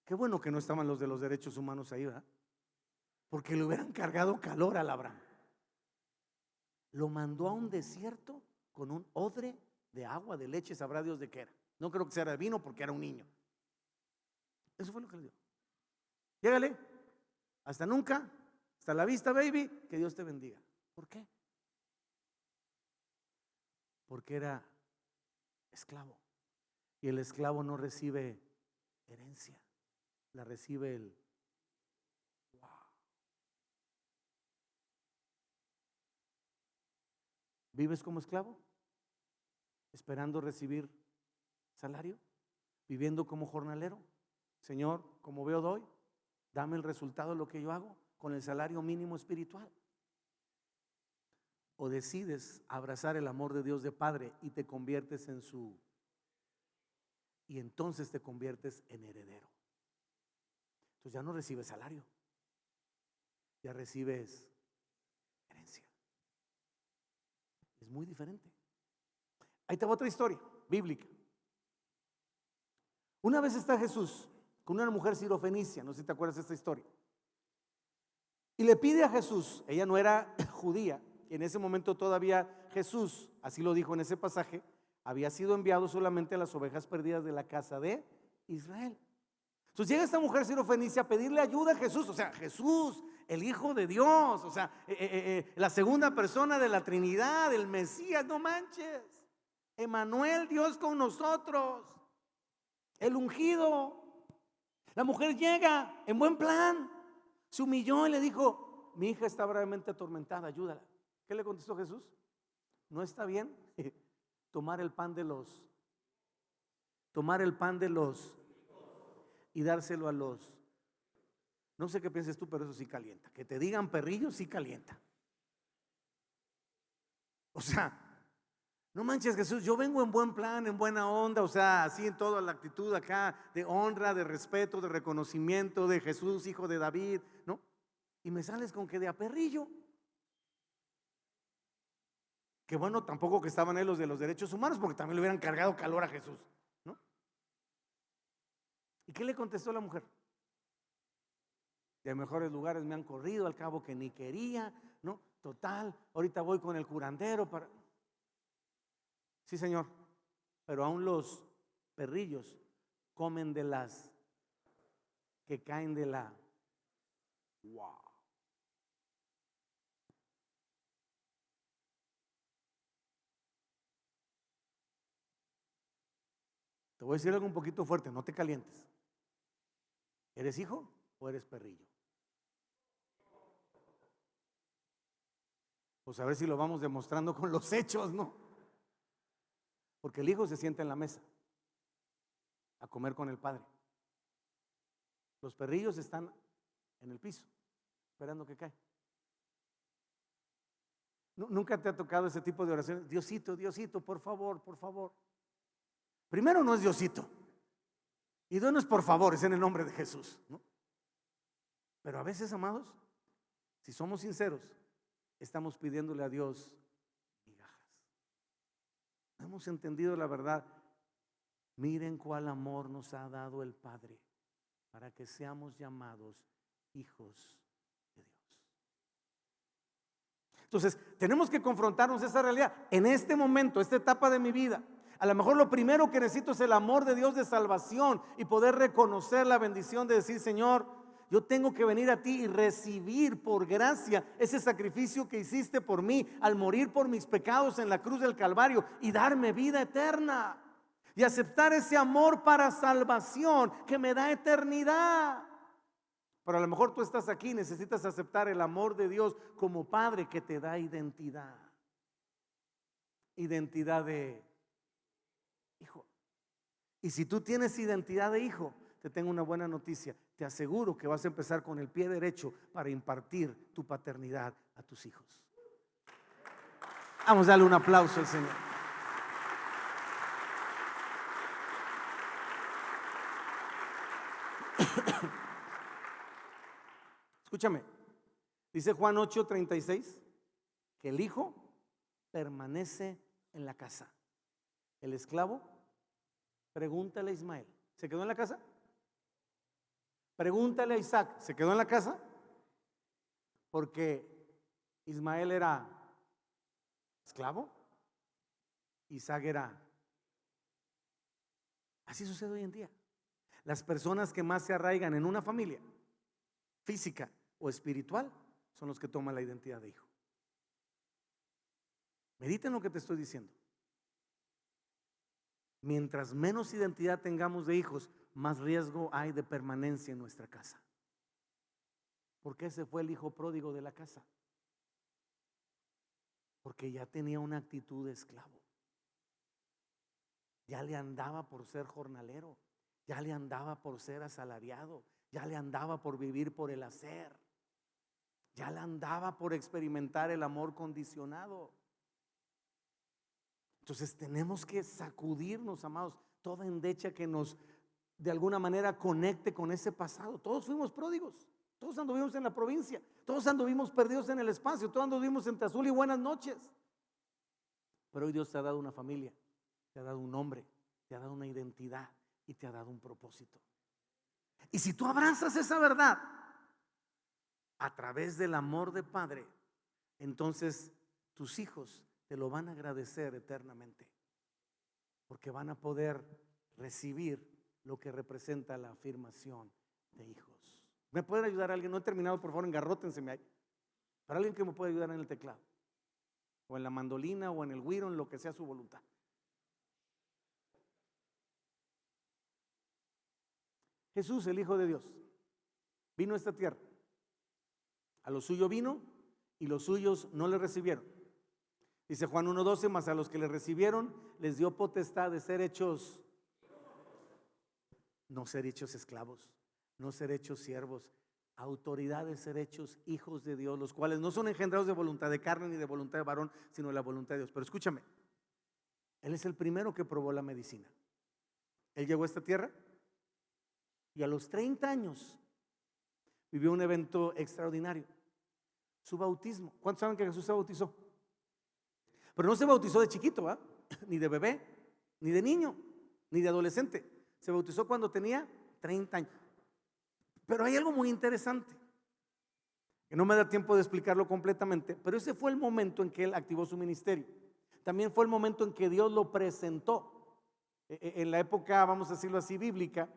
Qué bueno que no estaban los de los derechos humanos ahí, ¿verdad? Porque le hubieran cargado calor al Abraham. Lo mandó a un desierto con un odre de agua, de leche, sabrá Dios de qué era. No creo que sea de vino porque era un niño. Eso fue lo que le dio. Llégale, hasta nunca, hasta la vista, baby, que Dios te bendiga. ¿Por qué? Porque era esclavo. Y el esclavo no recibe herencia, la recibe el wow. ¿Vives como esclavo? ¿Esperando recibir salario? ¿Viviendo como jornalero? Señor, como veo doy, dame el resultado de lo que yo hago con el salario mínimo espiritual. O decides abrazar el amor de Dios de Padre y te conviertes en su, y entonces te conviertes en heredero. Entonces ya no recibes salario, ya recibes herencia. Es muy diferente. Ahí te va otra historia bíblica. Una vez está Jesús con una mujer sirofenicia, no sé si te acuerdas de esta historia, y le pide a Jesús, ella no era judía, en ese momento todavía Jesús, así lo dijo en ese pasaje, había sido enviado solamente a las ovejas perdidas de la casa de Israel. Entonces llega esta mujer sirofenicia a pedirle ayuda a Jesús, o sea, Jesús, el Hijo de Dios, o sea, la segunda persona de la Trinidad, el Mesías, no manches, Emmanuel, Dios con nosotros, el ungido. La mujer llega en buen plan, se humilló y le dijo: mi hija está gravemente atormentada, ayúdala. ¿Qué le contestó Jesús? No está bien tomar el pan de los y dárselo a los. No sé qué pienses tú, pero eso sí calienta. Que te digan perrillo sí calienta. O sea, no manches, Jesús, yo vengo en buen plan, en buena onda, o sea, así en toda la actitud acá de honra, de respeto, de reconocimiento de Jesús, hijo de David, ¿no? Y me sales con que de a perrillo. Que bueno, tampoco que estaban ahí los de los derechos humanos, porque también le hubieran cargado calor a Jesús, ¿no? ¿Y qué le contestó la mujer? De mejores lugares me han corrido, al cabo que ni quería, ¿no? Total, ahorita voy con el curandero para. Sí, señor, pero aún los perrillos comen de las que caen de la. Wow. Te voy a decir algo un poquito fuerte, no te calientes. ¿Eres hijo o eres perrillo? Pues a ver si lo vamos demostrando con los hechos, ¿no? Porque el hijo se sienta en la mesa a comer con el padre. Los perrillos están en el piso esperando que caiga. ¿Nunca te ha tocado ese tipo de oraciones? Diosito, Diosito, por favor, por favor. Primero no es Diosito, y dos no es por favor, es en el nombre de Jesús, ¿no? Pero a veces, amados, si somos sinceros, estamos pidiéndole a Dios migajas. No hemos entendido la verdad. Miren cuál amor nos ha dado el Padre para que seamos llamados hijos de Dios. Entonces, tenemos que confrontarnos esa realidad. En este momento, esta etapa de mi vida, a lo mejor lo primero que necesito es el amor de Dios de salvación y poder reconocer la bendición de decir: Señor, yo tengo que venir a ti y recibir por gracia ese sacrificio que hiciste por mí al morir por mis pecados en la cruz del Calvario y darme vida eterna. Y aceptar ese amor para salvación que me da eternidad. Pero a lo mejor tú estás aquí y necesitas aceptar el amor de Dios como Padre que te da identidad. Identidad de hijo. Y si tú tienes identidad de hijo, te tengo una buena noticia. Te aseguro que vas a empezar con el pie derecho para impartir tu paternidad a tus hijos. Vamos a darle un aplauso al Señor. Escúchame, dice Juan 8:36 que el hijo permanece en la casa. El esclavo, pregúntale a Ismael, ¿se quedó en la casa? Pregúntale a Isaac, ¿se quedó en la casa? Porque Ismael era esclavo, Isaac era. Así sucede hoy en día. Las personas que más se arraigan en una familia, física o espiritual, son los que toman la identidad de hijo. Medita en lo que te estoy diciendo. Mientras menos identidad tengamos de hijos, más riesgo hay de permanencia en nuestra casa. ¿Por qué se fue el hijo pródigo de la casa? Porque ya tenía una actitud de esclavo. Ya le andaba por ser jornalero, ya le andaba por ser asalariado, ya le andaba por vivir por el hacer, ya le andaba por experimentar el amor condicionado. Entonces tenemos que sacudirnos, amados, toda endecha que nos de alguna manera conecte con ese pasado. Todos fuimos pródigos, todos anduvimos en la provincia, todos anduvimos perdidos en el espacio, todos anduvimos entre azul y buenas noches. Pero hoy Dios te ha dado una familia te ha dado un nombre, te ha dado una identidad y te ha dado un propósito. Y si tú abrazas esa verdad a través del amor de Padre, entonces tus hijos te lo van a agradecer eternamente, porque van a poder recibir lo que representa la afirmación de hijos. ¿Me puede ayudar alguien? No he terminado, por favor, engarrótenseme ahí. Para alguien que me puede ayudar en el teclado, o en la mandolina, o en el güiro, en lo que sea su voluntad. Jesús, el Hijo de Dios, vino a esta tierra. A lo suyo vino y los suyos no le recibieron. Dice Juan 1:12, mas a los que le recibieron les dio potestad de ser hechos, no ser hechos esclavos, no ser hechos siervos, autoridad de ser hechos hijos de Dios, los cuales no son engendrados de voluntad de carne ni de voluntad de varón, sino de la voluntad de Dios. Pero escúchame, Él es el primero que probó la medicina. Él llegó a esta tierra y a los 30 años vivió un evento extraordinario, su bautismo. ¿Cuántos saben que Jesús se bautizó? Pero no se bautizó de chiquito, ¿eh? Ni de bebé, ni de niño, ni de adolescente. Se bautizó cuando tenía 30 años. Pero hay algo muy interesante, que no me da tiempo de explicarlo completamente, pero ese fue el momento en que él activó su ministerio. También fue el momento en que Dios lo presentó. En la época, vamos a decirlo así, bíblica,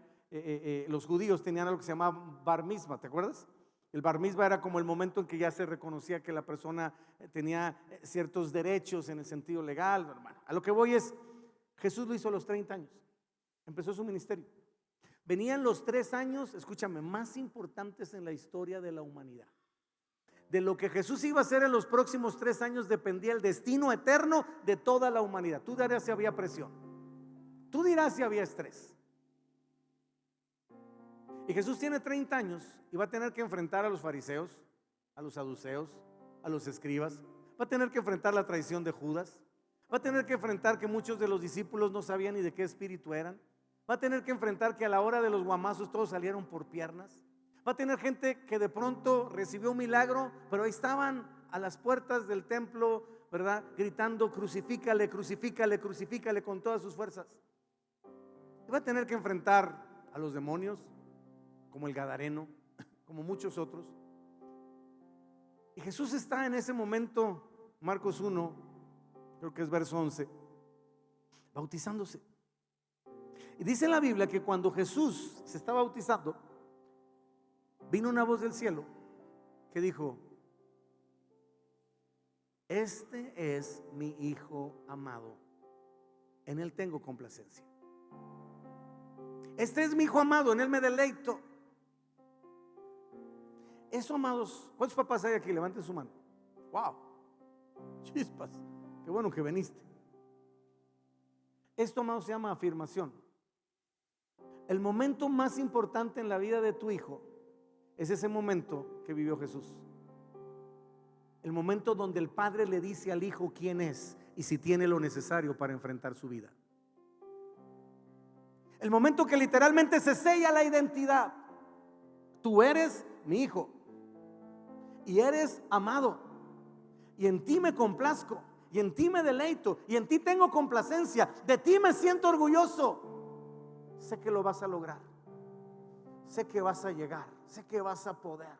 los judíos tenían algo que se llamaba bar mitzvah, ¿te acuerdas? El bar mitzvah era como el momento en que ya se reconocía que la persona tenía ciertos derechos en el sentido legal, hermano. A lo que voy es, Jesús lo hizo a los 30 años, empezó su ministerio. Venían los 3 años, escúchame, más importantes en la historia de la humanidad. De lo que Jesús iba a hacer en los próximos 3 años dependía el destino eterno de toda la humanidad. Tú dirás si había presión, tú dirás si había estrés. Y Jesús tiene 30 años y va a tener que enfrentar a los fariseos, a los saduceos, a los escribas. Va a tener que enfrentar la traición de Judas. Va a tener que enfrentar que muchos de los discípulos no sabían ni de qué espíritu eran. Va a tener que enfrentar que a la hora de los guamazos todos salieron por piernas. Va a tener gente que de pronto recibió un milagro, pero ahí estaban a las puertas del templo, ¿verdad? Gritando: crucifícale, crucifícale, crucifícale, con todas sus fuerzas. Y va a tener que enfrentar a los demonios, como el Gadareno, como muchos otros. Y Jesús está en ese momento, Marcos 1, creo que es verso 11, bautizándose. Y dice la Biblia que cuando Jesús se está bautizando, vino una voz del cielo que dijo: este es mi Hijo amado, en él tengo complacencia. Este es mi Hijo amado, en él me deleito. Eso, amados, ¿cuántos papás hay aquí? Levanten su mano. Wow, chispas, qué bueno que viniste. Esto, amados, se llama afirmación. El momento más importante en la vida de tu hijo es ese momento que vivió Jesús. El momento donde el padre le dice al hijo quién es y si tiene lo necesario para enfrentar su vida. El momento que literalmente se sella la identidad. Tú eres mi hijo y eres amado, y en ti me complazco, y en ti me deleito, y en ti tengo complacencia, de ti me siento orgulloso. Sé que lo vas a lograr, sé que vas a llegar, sé que vas a poder.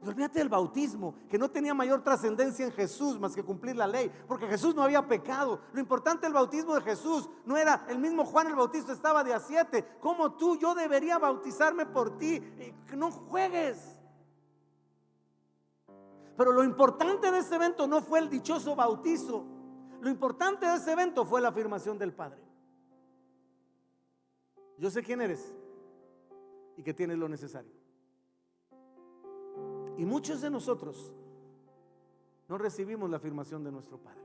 Y olvídate del bautismo, que no tenía mayor trascendencia en Jesús más que cumplir la ley, porque Jesús no había pecado. Lo importante del bautismo de Jesús no era el mismo Juan el Bautista, estaba de a 7. Como tú, yo debería bautizarme por ti. No juegues. Pero lo importante de ese evento no fue el dichoso bautizo. Lo importante de ese evento fue la afirmación del Padre. Yo sé quién eres y que tienes lo necesario. Y muchos de nosotros no recibimos la afirmación de nuestro Padre.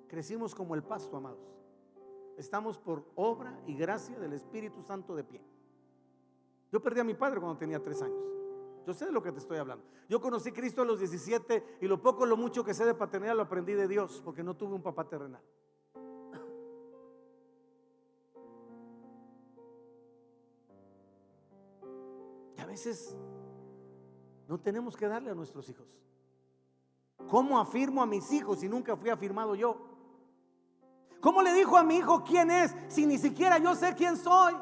Crecimos como el pasto, amados. Estamos por obra y gracia del Espíritu Santo de pie. Yo perdí a mi padre cuando tenía 3 años. Yo sé de lo que te estoy hablando. Yo conocí a Cristo a los 17 y lo poco o lo mucho que sé de paternidad lo aprendí de Dios, porque no tuve un papá terrenal. Y a veces no tenemos que darle a nuestros hijos. ¿cómo afirmo a mis hijos si nunca fui afirmado yo? ¿Cómo le dijo a mi hijo quién es si ni siquiera yo sé quién soy?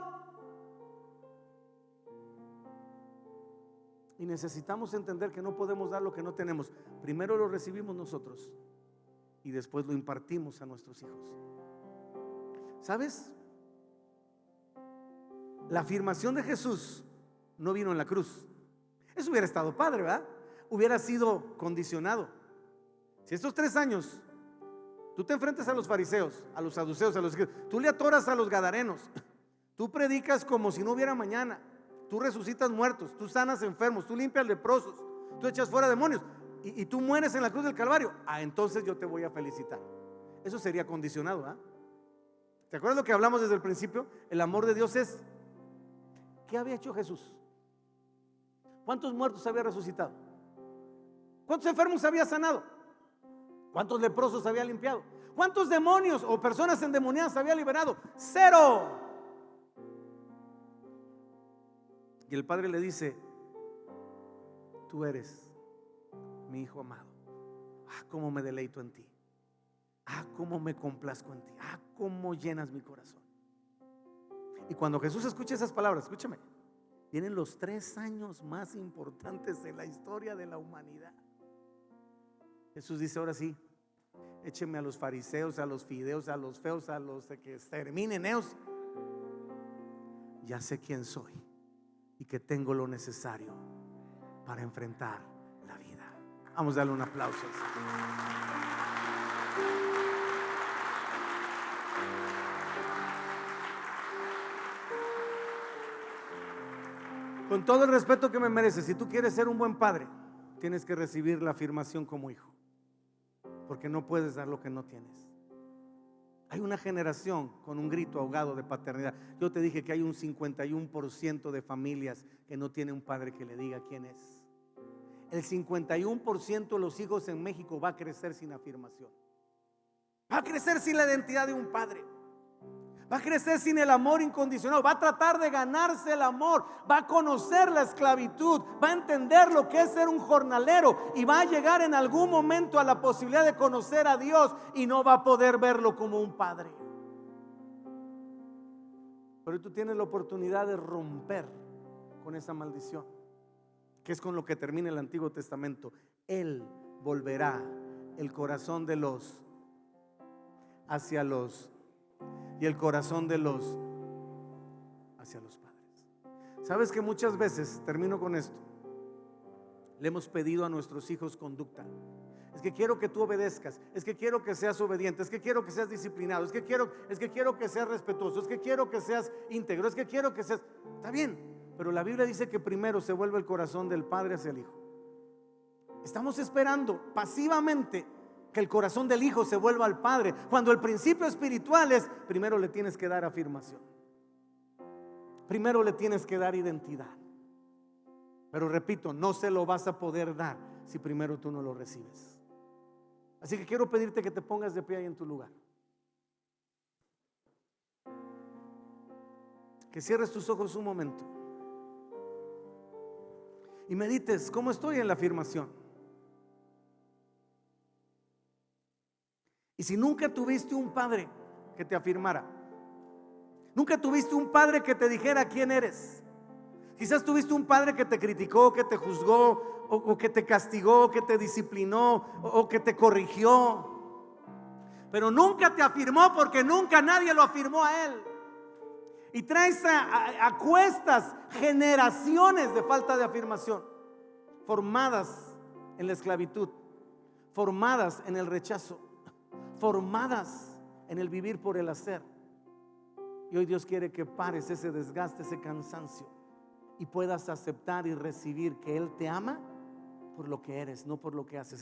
Y necesitamos entender que no podemos dar lo que no tenemos. Primero lo recibimos nosotros y después lo impartimos a nuestros hijos. ¿Sabes? La afirmación de Jesús no vino en la cruz. Eso hubiera estado padre, ¿verdad? Hubiera sido condicionado. Si estos 3 años tú te enfrentas a los fariseos, a los saduceos, tú le atoras a los gadarenos, tú predicas como si no hubiera mañana, tú resucitas muertos, tú sanas enfermos, tú limpias leprosos, tú echas fuera demonios y tú mueres en la cruz del Calvario, entonces yo te voy a felicitar. Eso sería condicionado, ¿ah? ¿Te acuerdas lo que hablamos desde el principio? El amor de Dios es, ¿qué había hecho Jesús? ¿Cuántos muertos había resucitado? ¿Cuántos enfermos había sanado? ¿Cuántos leprosos había limpiado? ¿Cuántos demonios o personas endemoniadas había liberado? 0. Y el Padre le dice: tú eres mi hijo amado. Cómo me deleito en ti. Cómo me complazco en ti. Cómo llenas mi corazón. Y cuando Jesús escucha esas palabras, escúchame, vienen los 3 años más importantes de la historia de la humanidad. Jesús dice: ahora sí, écheme a los fariseos, a los fideos, a los feos, a los que exterminen ellos. Ya sé quién soy y que tengo lo necesario para enfrentar la vida. Vamos a darle un aplauso. Con todo el respeto que me mereces, si tú quieres ser un buen padre, tienes que recibir la afirmación como hijo, porque no puedes dar lo que no tienes. Hay una generación con un grito ahogado de paternidad. Yo te dije que hay un 51% de familias que no tiene un padre que le diga quién es. El 51% de los hijos en México va a crecer sin afirmación. Va a crecer sin la identidad de un padre. Va a crecer sin el amor incondicional. Va a tratar de ganarse el amor. Va a conocer la esclavitud. Va a entender lo que es ser un jornalero. Y va a llegar en algún momento a la posibilidad de conocer a Dios. Y no va a poder verlo como un padre. Pero tú tienes la oportunidad de romper con esa maldición, que es con lo que termina el Antiguo Testamento. Él volverá el corazón de los hacia los y el corazón de los hacia los padres. Sabes que muchas veces, termino con esto, le hemos pedido a nuestros hijos conducta. Es que quiero que tú obedezcas, es que quiero que seas obediente, es que quiero que seas disciplinado, es que quiero que seas respetuoso, es que quiero que seas íntegro, es que quiero que seas. Está bien, pero la Biblia dice que primero se vuelve el corazón del padre hacia el hijo. Estamos esperando pasivamente que el corazón del hijo se vuelva al padre, cuando el principio espiritual es: primero le tienes que dar afirmación, primero le tienes que dar identidad. Pero repito, no se lo vas a poder dar si primero tú no lo recibes. Así que quiero pedirte que te pongas de pie ahí en tu lugar, que cierres tus ojos un momento y medites cómo estoy en la afirmación. Y si nunca tuviste un padre que te afirmara, nunca tuviste un padre que te dijera quién eres, quizás tuviste un padre que te criticó, que te juzgó, o que te castigó, que te disciplinó, o que te corrigió, pero nunca te afirmó, porque nunca nadie lo afirmó a él. Y traes a cuestas generaciones de falta de afirmación, formadas en la esclavitud, formadas en el rechazo, formadas en el vivir por el hacer. Y hoy Dios quiere que pares ese desgaste, ese cansancio, y puedas aceptar y recibir que Él te ama por lo que eres, no por lo que haces.